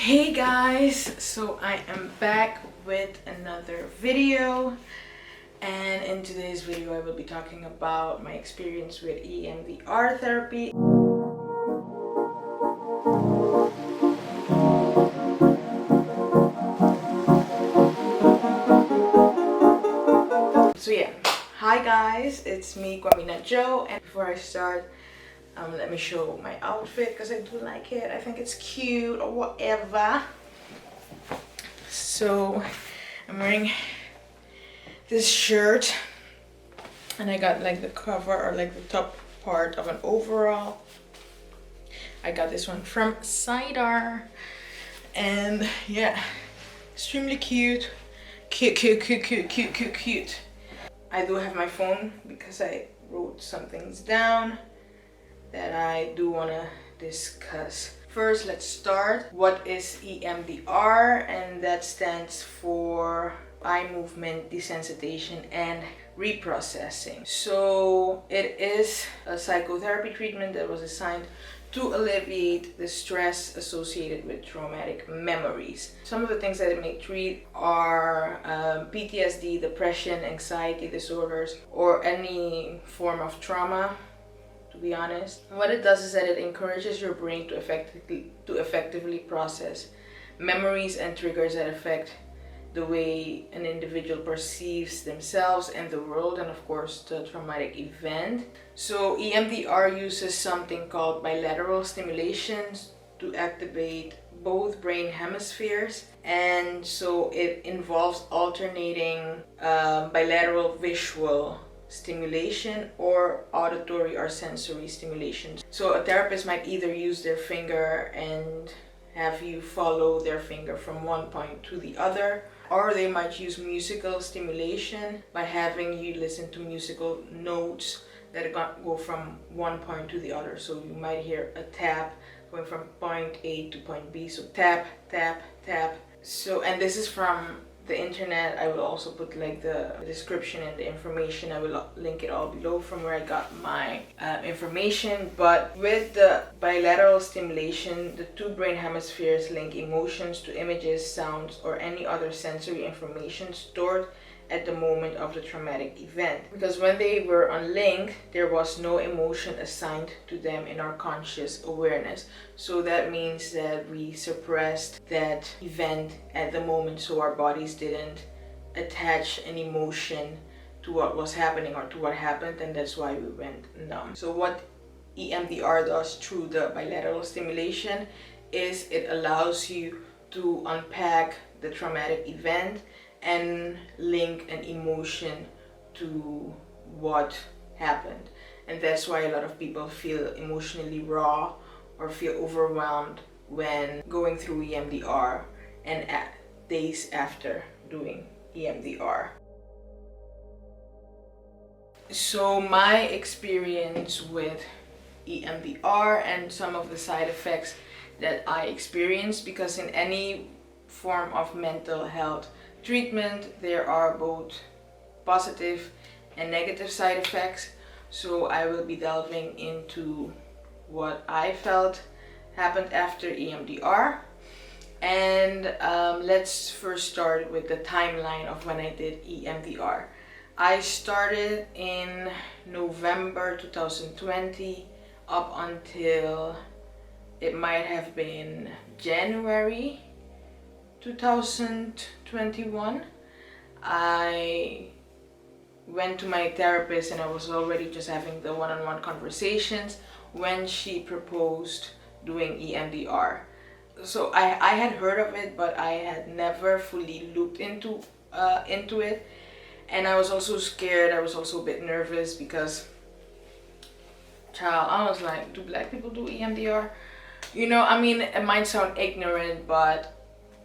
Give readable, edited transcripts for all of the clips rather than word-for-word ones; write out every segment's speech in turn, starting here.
Hey guys, so I am back with another video, and in today's video I will be talking about my experience with EMDR therapy. So yeah, hi guys, it's me, Kwamina Joe, and before I start, let me show my outfit because I do like it. I think it's cute or whatever. So I'm wearing this shirt, and I got like the cover or like the top part of an overall. I got this one from Sidar, and yeah, extremely cute. Cute. I do have my phone because I wrote some things down that I do want to discuss. First, let's start. What is EMDR? And that stands for eye movement desensitization and reprocessing. So it is a psychotherapy treatment that was designed to alleviate the stress associated with traumatic memories. Some of the things that it may treat are PTSD, depression, anxiety disorders, or any form of trauma, to be honest. What it does is that it encourages your brain to effectively process memories and triggers that affect the way an individual perceives themselves and the world, and of course the traumatic event. So EMDR uses something called bilateral stimulations to activate both brain hemispheres, and so it involves alternating bilateral visual stimulation or auditory or sensory stimulation. So a therapist might either use their finger and have you follow their finger from one point to the other, or they might use musical stimulation by having you listen to musical notes that go from one point to the other. So you might hear a tap going from point A to point B. So tap, tap, tap. So, and this is from the internet. I will also put like the description and the information. I will link it all below from where I got my information. But with the bilateral stimulation, the two brain hemispheres link emotions to images, sounds, or any other sensory information stored at the moment of the traumatic event. Because when they were unlinked, there was no emotion assigned to them in our conscious awareness. So that means that we suppressed that event at the moment, so our bodies didn't attach an emotion to what was happening or to what happened, and that's why we went numb. So what EMDR does through the bilateral stimulation is it allows you to unpack the traumatic event and link an emotion to what happened. And that's why a lot of people feel emotionally raw or feel overwhelmed when going through EMDR and days after doing EMDR. So my experience with EMDR and some of the side effects that I experienced, because in any form of mental health treatment there are both positive and negative side effects. So I will be delving into what I felt happened after EMDR. And let's first start with the timeline of when I did EMDR. I started in November 2020 up until it might have been January 2021. I went to my therapist and I was already just having the one-on-one conversations when she proposed doing EMDR. So I had heard of it, but I had never fully looked into it, and I was also scared. I was also a bit nervous because, child, I was like, do black people do EMDR? You know, I mean, it might sound ignorant, but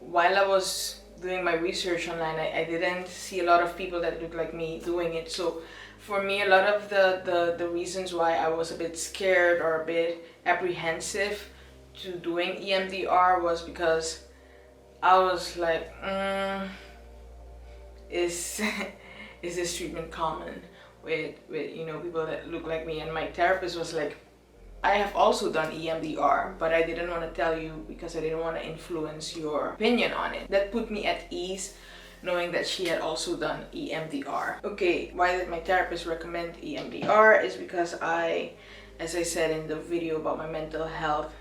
while I was doing my research online, I didn't see a lot of people that look like me doing it. So for me, a lot of the reasons why I was a bit scared or a bit apprehensive to doing EMDR was because I was like, is this treatment common with you know, people that look like me? And my therapist was like, I have also done EMDR, but I didn't want to tell you because I didn't want to influence your opinion on it. That put me at ease knowing that she had also done EMDR. Okay, why did my therapist recommend EMDR is because as I said in the video about my mental health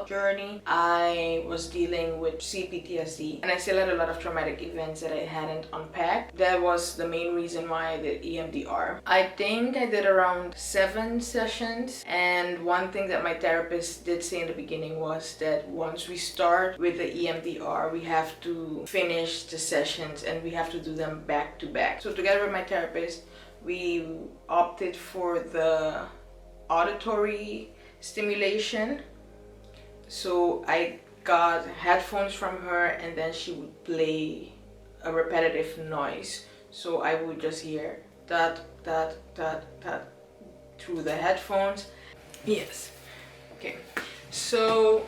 journey, I was dealing with CPTSD and I still had a lot of traumatic events that I hadn't unpacked. That was the main reason why I did EMDR. I think I did around 7 sessions, and one thing that my therapist did say in the beginning was that once we start with the EMDR, we have to finish the sessions and we have to do them back to back. So together with my therapist, we opted for the auditory stimulation. So I got headphones from her and then she would play a repetitive noise. So I would just hear that through the headphones. Yes. Okay. So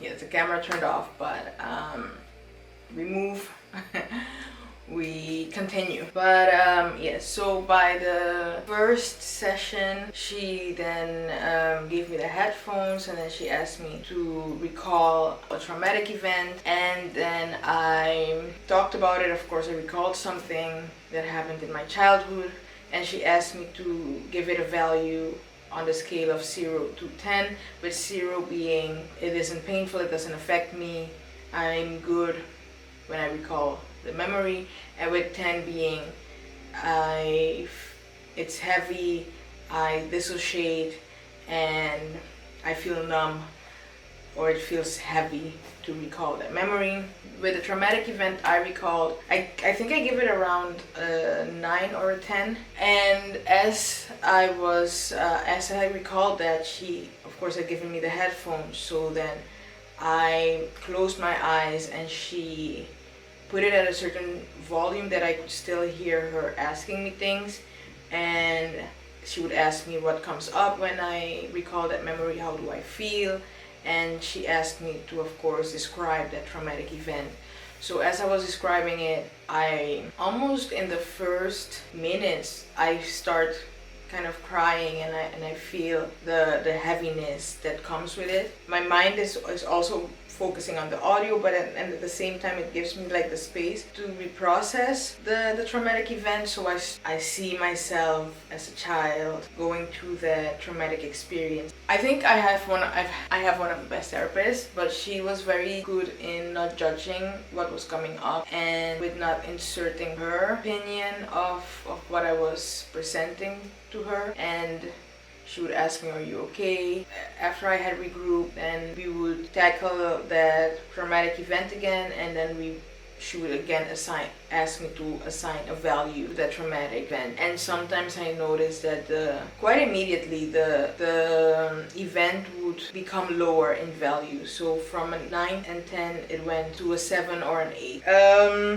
yeah, the camera turned off, but we continue. But yes, so by the first session, she then gave me the headphones and then she asked me to recall a traumatic event, and then I talked about it. Of course, I recalled something that happened in my childhood, and she asked me to give it a value on the scale of 0 to 10, with 0 being it isn't painful, it doesn't affect me, I'm good when I recall the memory, and with 10 being it's heavy, I dissociate and I feel numb, or it feels heavy to recall that memory. With the traumatic event I recalled, I think I give it around 9 or a 10. And as I recalled that, she of course had given me the headphones, so then I closed my eyes and she put it at a certain volume that I could still hear her asking me things, and she would ask me what comes up when I recall that memory, how do I feel, and she asked me to of course describe that traumatic event. So as I was describing it, I almost in the first minutes I start kind of crying, and I feel the heaviness that comes with it. My mind is also focusing on the audio, but at the same time it gives me like the space to reprocess the traumatic event. So I see myself as a child going through that traumatic experience. I think I have one of the best therapists, but she was very good in not judging what was coming up and with not inserting her opinion of what I was presenting to her. And she would ask me, are you okay? After I had regrouped, and we would tackle that traumatic event again, and then she would again ask me to assign a value to that traumatic event. And sometimes I noticed that quite immediately the event would become lower in value. So from a 9 and 10 it went to a 7 or an 8.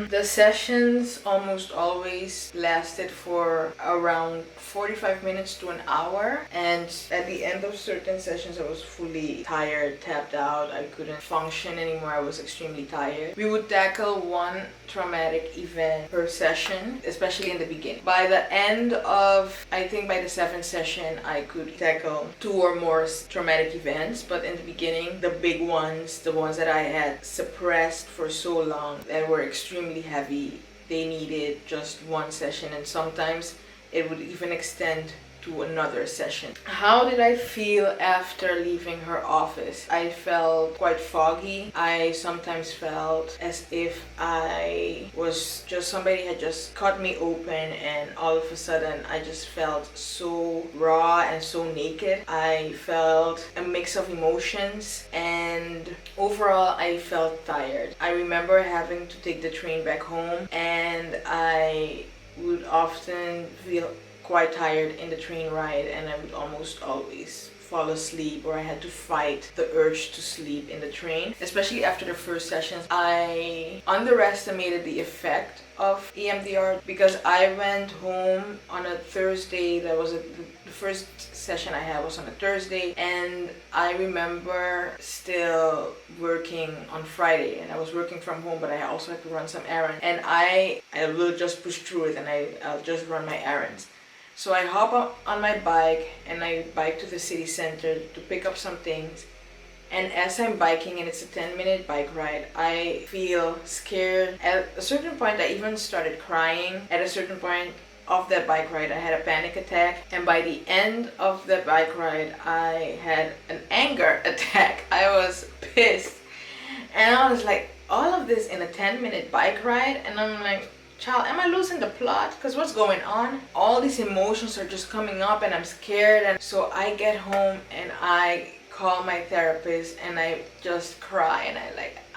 The sessions almost always lasted for around 45 minutes to an hour, and at the end of certain sessions I was fully tired, tapped out. I couldn't function anymore. I was extremely tired. We would tackle one traumatic event per session, especially in the beginning. By the end of, I think by the 7th session, I could tackle 2 or more traumatic events, but in the beginning, the big ones, the ones that I had suppressed for so long that were extremely heavy, they needed just one session, and sometimes it would even extend to another session. How did I feel after leaving her office? I felt quite foggy. I sometimes felt as if I was somebody had just cut me open, and all of a sudden I just felt so raw and so naked. I felt a mix of emotions, and overall I felt tired. I remember having to take the train back home, and I would often feel quite tired in the train ride, and I would almost always fall asleep, or I had to fight the urge to sleep in the train. Especially after the first sessions, I underestimated the effect of EMDR because I went home on a Thursday. That was the first session I had was on a Thursday, and I remember still working on Friday, and I was working from home, but I also had to run some errands, and I will just push through it, and I'll just run my errands. So I hop on my bike and I bike to the city center to pick up some things. And as I'm biking, and it's a 10-minute bike ride, I feel scared. At a certain point, I even started crying. At a certain point of that bike ride, I had a panic attack. And by the end of the bike ride, I had an anger attack. I was pissed. And I was like, all of this in a 10-minute bike ride? And I'm like, child, am I losing the plot? Because what's going on? All these emotions are just coming up and I'm scared. And so I get home and I call my therapist and I just cry and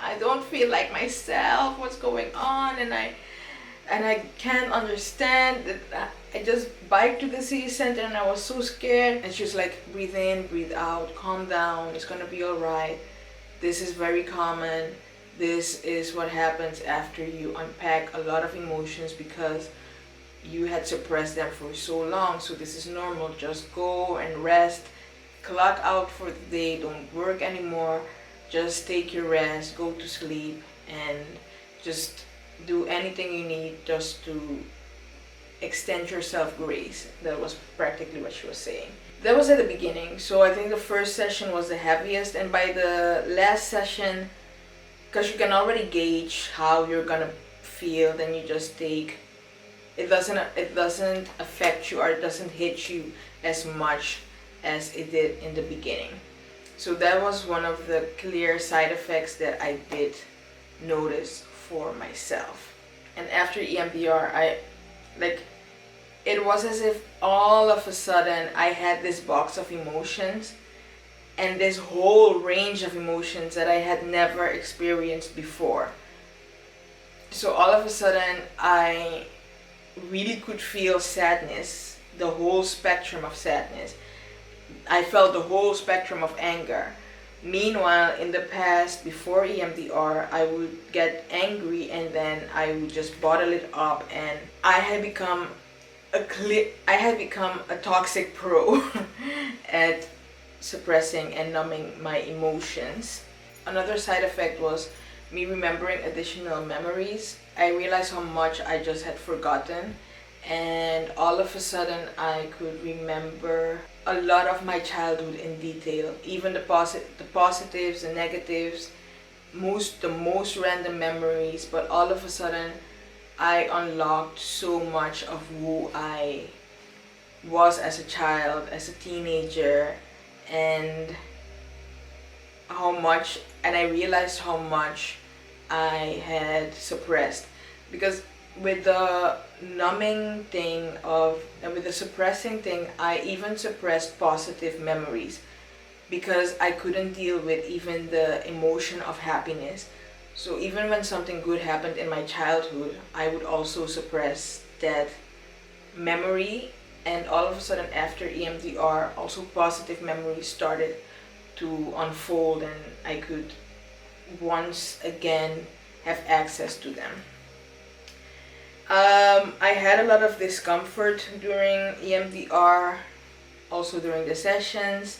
I don't feel like myself. What's going on? And I can't understand that. I just biked to the city center and I was so scared. And she was like, breathe in, breathe out, calm down. It's gonna be all right. This is very common. This is what happens after you unpack a lot of emotions because you had suppressed them for so long. So this is normal. Just go and rest. Clock out for the day, don't work anymore, just take your rest, go to sleep, and just do anything you need just to extend yourself grace. That was practically what she was saying. That was at the beginning, so I think the first session was the heaviest, and by the last session, because you can already gauge how you're gonna feel, then you just take, it doesn't affect you or it doesn't hit you as much as it did in the beginning. So that was one of the clear side effects that I did notice for myself. And after EMDR, it was as if all of a sudden I had this box of emotions and this whole range of emotions that I had never experienced before. So all of a sudden I really could feel sadness, the whole spectrum of sadness. I felt the whole spectrum of anger. Meanwhile, in the past, before EMDR, I would get angry and then I would just bottle it up, and I had become a toxic pro at suppressing and numbing my emotions. Another side effect was me remembering additional memories. I realized how much I just had forgotten, and all of a sudden I could remember a lot of my childhood in detail, even the positives, the negatives, the most random memories. But all of a sudden I unlocked so much of who I was as a child, as a teenager, and I realized how much I had suppressed. Because with the numbing thing and with the suppressing thing, I even suppressed positive memories because I couldn't deal with even the emotion of happiness. So even when something good happened in my childhood, I would also suppress that memory, and all of a sudden after EMDR, also positive memories started to unfold and I could once again have access to them. I had a lot of discomfort during EMDR, also during the sessions.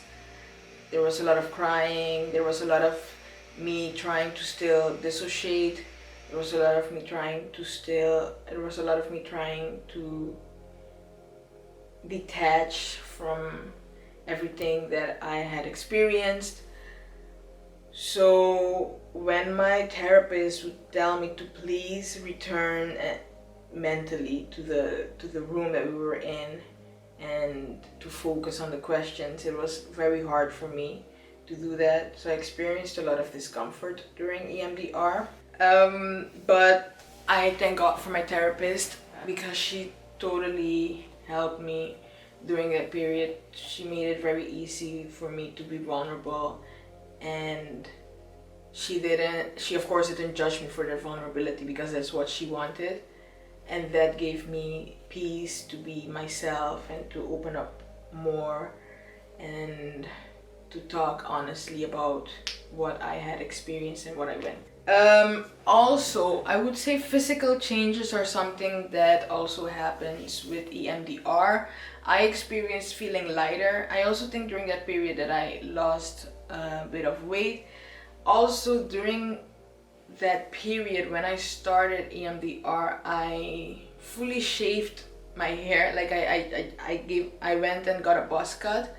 There was a lot of crying, there was a lot of me trying to still dissociate, there was a lot of me trying to detach from everything that I had experienced. So when my therapist would tell me to please return mentally to the room that we were in and to focus on the questions, it was very hard for me to do that. So I experienced a lot of discomfort during EMDR. But I thank God for my therapist because she totally helped me during that period. She made it very easy for me to be vulnerable, and she of course didn't judge me for that vulnerability because that's what she wanted, and that gave me peace to be myself and to open up more and to talk honestly about what I had experienced and what I went. Also, I would say physical changes are something that also happens with EMDR. I experienced feeling lighter. I also think during that period that I lost a bit of weight. Also during that period when I started EMDR, I fully shaved my hair. Like I went and got a buzz cut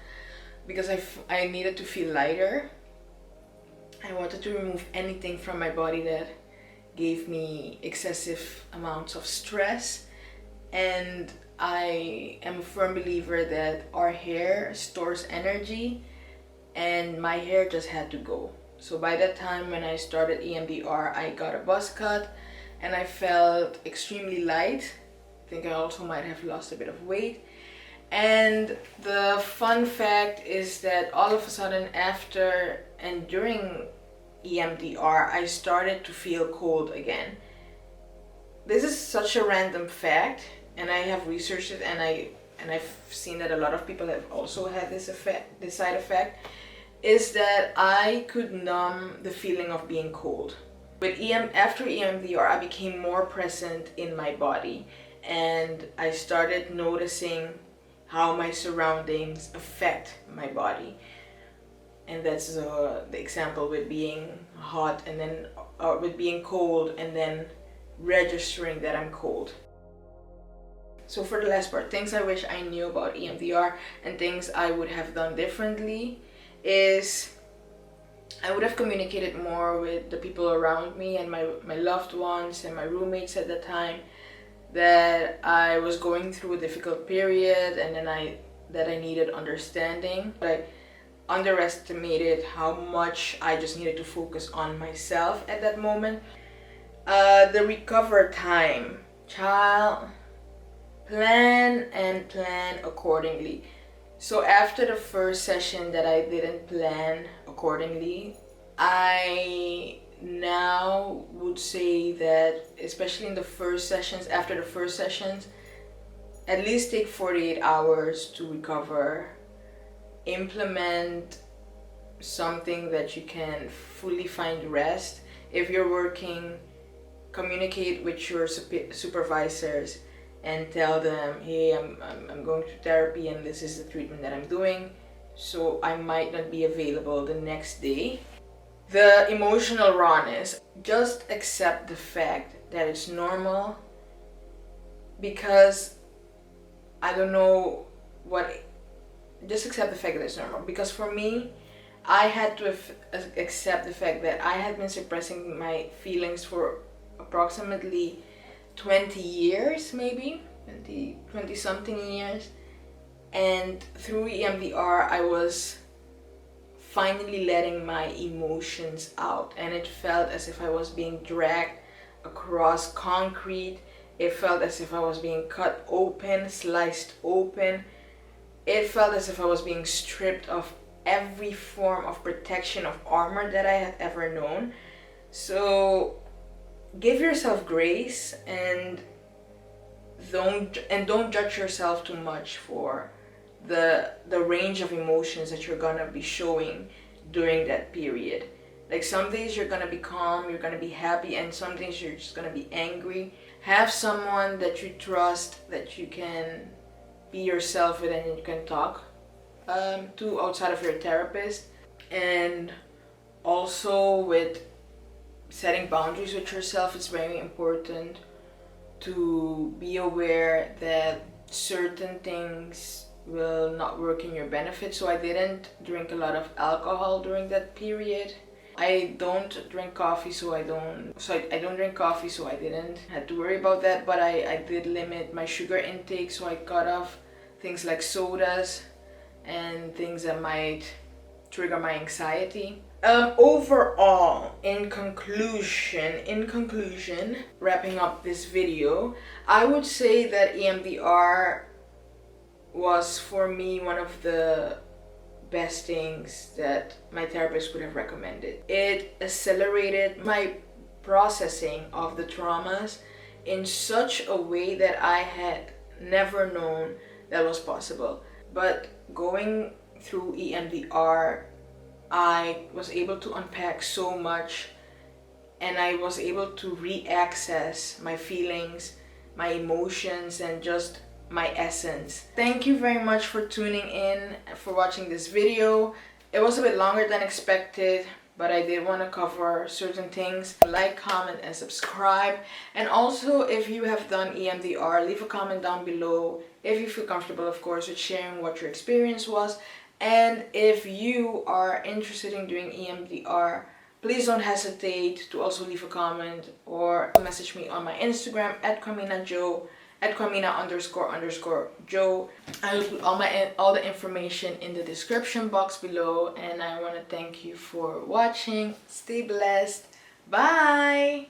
because I needed to feel lighter. I wanted to remove anything from my body that gave me excessive amounts of stress. And I am a firm believer that our hair stores energy, and my hair just had to go. So by that time when I started EMDR, I got a buzz cut and I felt extremely light. I think I also might have lost a bit of weight. And the fun fact is that all of a sudden after and during EMDR, I started to feel cold again. This is such a random fact, and I have researched it, and I've seen that a lot of people have also had this side effect, is that I could numb the feeling of being cold. With after EMDR, I became more present in my body, and I started noticing how my surroundings affect my body. And that's the example with being hot and then with being cold, and then registering that I'm cold. So for the last part, things I wish I knew about EMDR and things I would have done differently is I would have communicated more with the people around me and my loved ones and my roommates at the time that I was going through a difficult period, and then that I needed understanding. I underestimated how much I just needed to focus on myself at that moment. The recover time, child, plan accordingly. So after the first session that I didn't plan accordingly, I now would say that, especially in the first sessions, after the first sessions, at least take 48 hours to recover. Implement something that you can fully find rest. If you're working, communicate with your supervisors and tell them, hey, I'm going to therapy and this is the treatment that I'm doing, so I might not be available the next day. The emotional rawness, just accept the fact that it's normal, because I don't know just accept the fact that it's normal. Because for me, I had to accept the fact that I had been suppressing my feelings for approximately 20 years, maybe 20 something years, and through EMDR I was finally letting my emotions out, and it felt as if I was being dragged across concrete. It felt as if I was being cut open, sliced open. It felt as if I was being stripped of every form of protection, of armor that I had ever known. So give yourself grace and don't judge yourself too much for the range of emotions that you're gonna be showing during that period. Like some days you're gonna be calm, you're gonna be happy, and some days you're just gonna be angry. Have someone that you trust, that you can be yourself with and you can talk to outside of your therapist. And also with setting boundaries with yourself, it's very important to be aware that certain things will not work in your benefit. So I didn't drink a lot of alcohol during that period. I don't drink coffee, so I don't drink coffee, so I didn't have to worry about that. But I did limit my sugar intake, so I cut off things like sodas and things that might trigger my anxiety. Overall, in conclusion, wrapping up this video, I would say that EMDR was for me one of the best things that my therapist would have recommended. It accelerated my processing of the traumas in such a way that I had never known that was possible. But going through EMDR, I was able to unpack so much, and I was able to re-access my feelings, my emotions, and just my essence. Thank you very much for tuning in, for watching this video. It was a bit longer than expected. but I did want to cover certain things. Like, comment, and subscribe. And also, if you have done EMDR, leave a comment down below if you feel comfortable, of course, with sharing what your experience was. And if you are interested in doing EMDR, please don't hesitate to also leave a comment or message me on my Instagram at KarminaJoe, at Karmina__Joe. I will put all the information in the description box below, and I want to thank you for watching. Stay blessed. Bye.